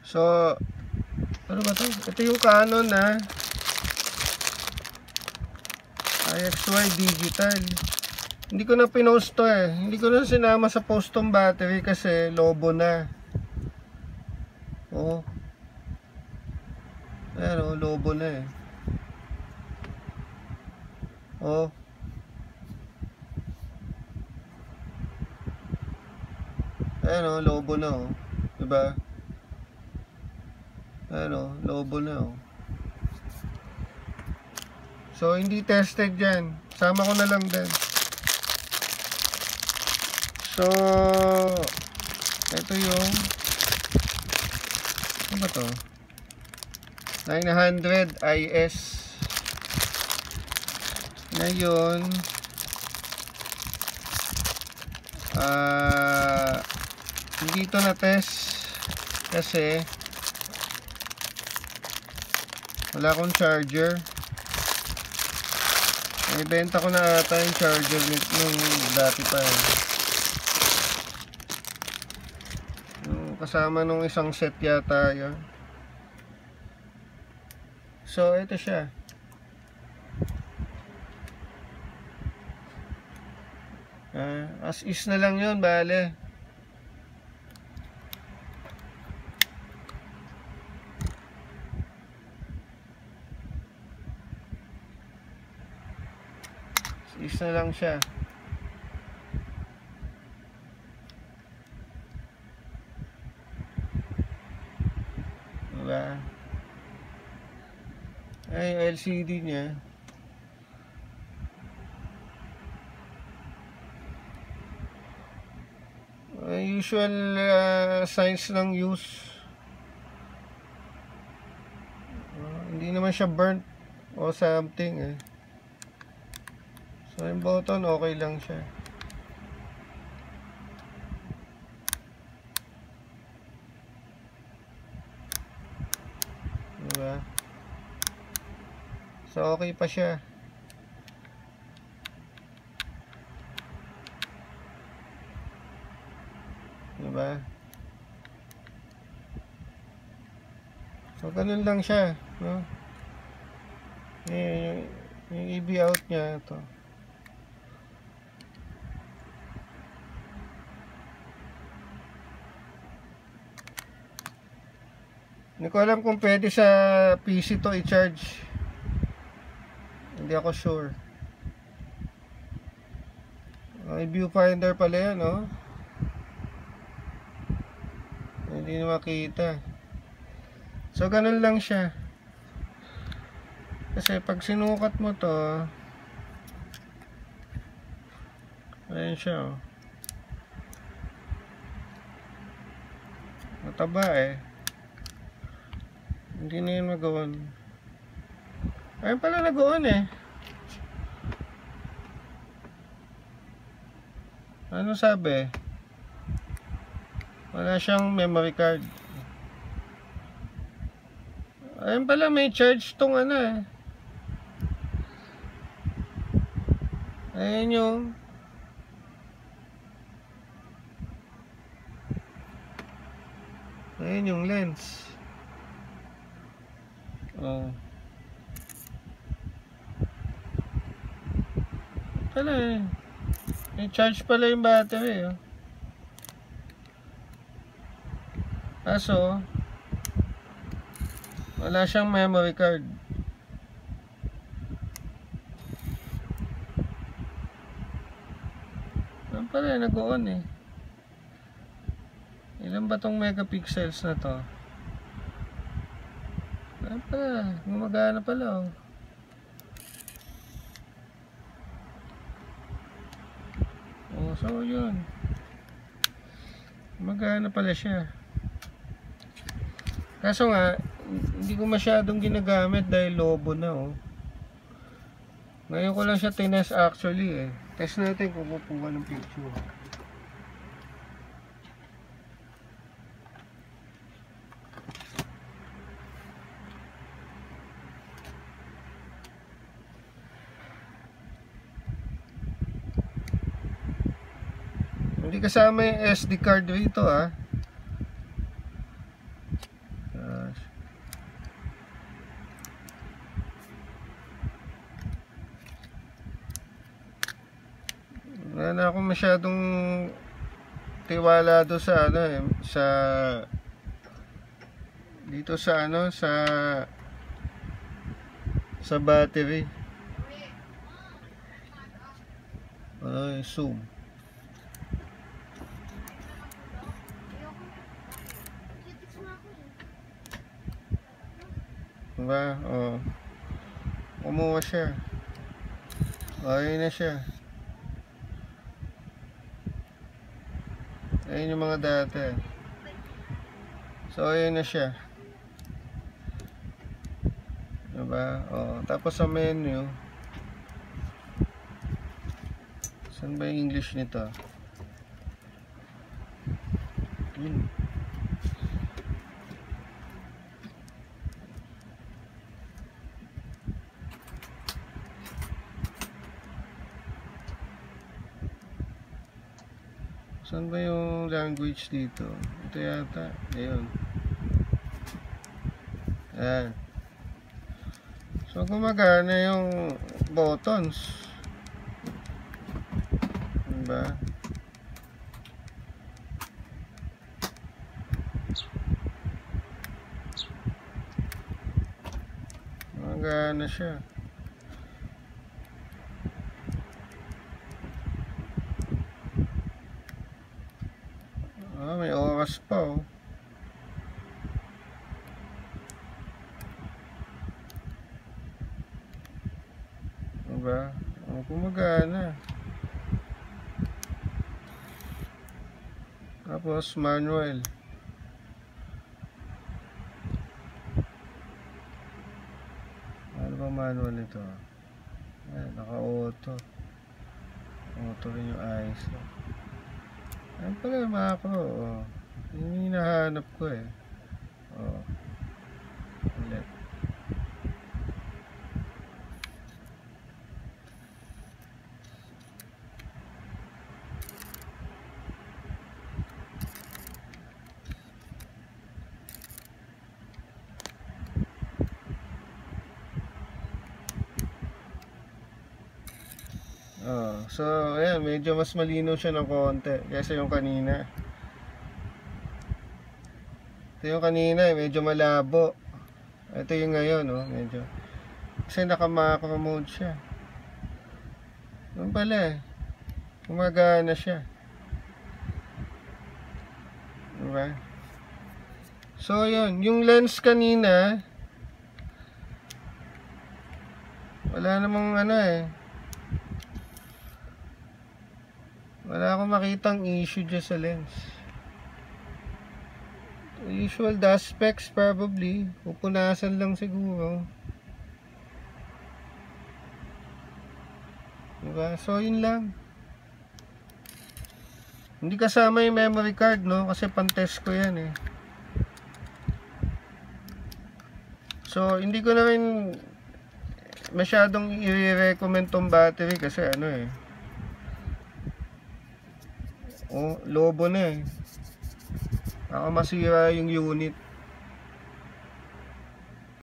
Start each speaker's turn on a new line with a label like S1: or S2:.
S1: So, ano ba to? Ito yung Canon IXY digital. Hindi ko na pinost to eh. Hindi ko na sinama sa post tong battery kasi lobo na. Oh. Ayan oh, lobo na eh. Oh. Ayan oh, lobo na oh. Diba? Ayan oh, lobo na oh. So, hindi tested yan. Sama ko na lang din. So, ito yung ano ba to? 900 IS. Ngayon, hindi ito na test kasi wala akong charger. Ibenta ko na ata yung charger nung dati pa kasama nung isang set yata yun. So ito siya. As is na lang yun, bale. As is na lang siya. Diba? Ay, LCD niya. Usual signs ng use. Hindi naman siya burnt o something eh. So yung button okay lang siya. Diba? So okay pa siya. Diba? So ganun lang siya, no? Yung EV out niya ito. Hindi ko alam kung pwede sa PC to i-charge. Hindi ako sure. May viewfinder pala yan, no? Hindi na makita. So ganun lang siya. Kasi pag sinukat mo to, ayan siya oh. Mataba eh. Hindi na yun magawan. Ayun pala nag-on eh. Ano sabi? Wala siyang memory card. Ayun pala may charge tong ano eh. Ayun yung lens. Oh. Pala eh. May charge pala yung battery oh. Kaso wala siyang memory card. Ano pala nag-on eh. Ilan ba tong megapixels na to? Ano pala, gumagana pala oh. Oh, so yun. Gumagana pala siya. Kaso nga, hindi ko masyadong ginagamit dahil lobo na oh. Ngayon ko lang siya tinest actually eh. Test natin kung kukuha ng picture. Hindi kasama yung SD card rito ah. wala akong masyadong tiwala do sa ano eh, dito sa ano, sa battery. Ay, zoom. Diba? Oh. Kumuha siya. Ayun na siya. Ayun yung mga data. So, ayun na siya. Diba? Oh. Tapos sa menu, saan ba yung English nito? Yun. Saan ba yung language dito? Ito yata. Ayun. Ayan. So, gumagana yung buttons. Diba? Gumagana siya. May oras pa oh. Diba? Gumagana. Tapos manual. Ano ba manual nito? Ayan, naka-auto. Auto rin yung ayos. Ayan pala yung macro. Oh. Yun yung hinahanap ko eh. Oh. Ulit. Oh, so ayan, medyo mas malinaw siya ng konti kaysa yung kanina. Ito yung kanina, medyo malabo. Ito yung ngayon, oh, medyo. Kasi naka-macro mode siya. Yung pala, gumagana siya. Diba? So, yun. Yung lens kanina, wala namang ano eh. Wala akong makitang issue dyan sa lens. Usual dust specks probably. Pupunasan lang siguro. Diba? So, yun lang. Hindi kasama yung memory card, no? Kasi pang-test ko yan eh. So, hindi ko na rin masyadong i-recommend tong battery kasi ano eh. Oh, lobo na eh. Baka masira yung unit.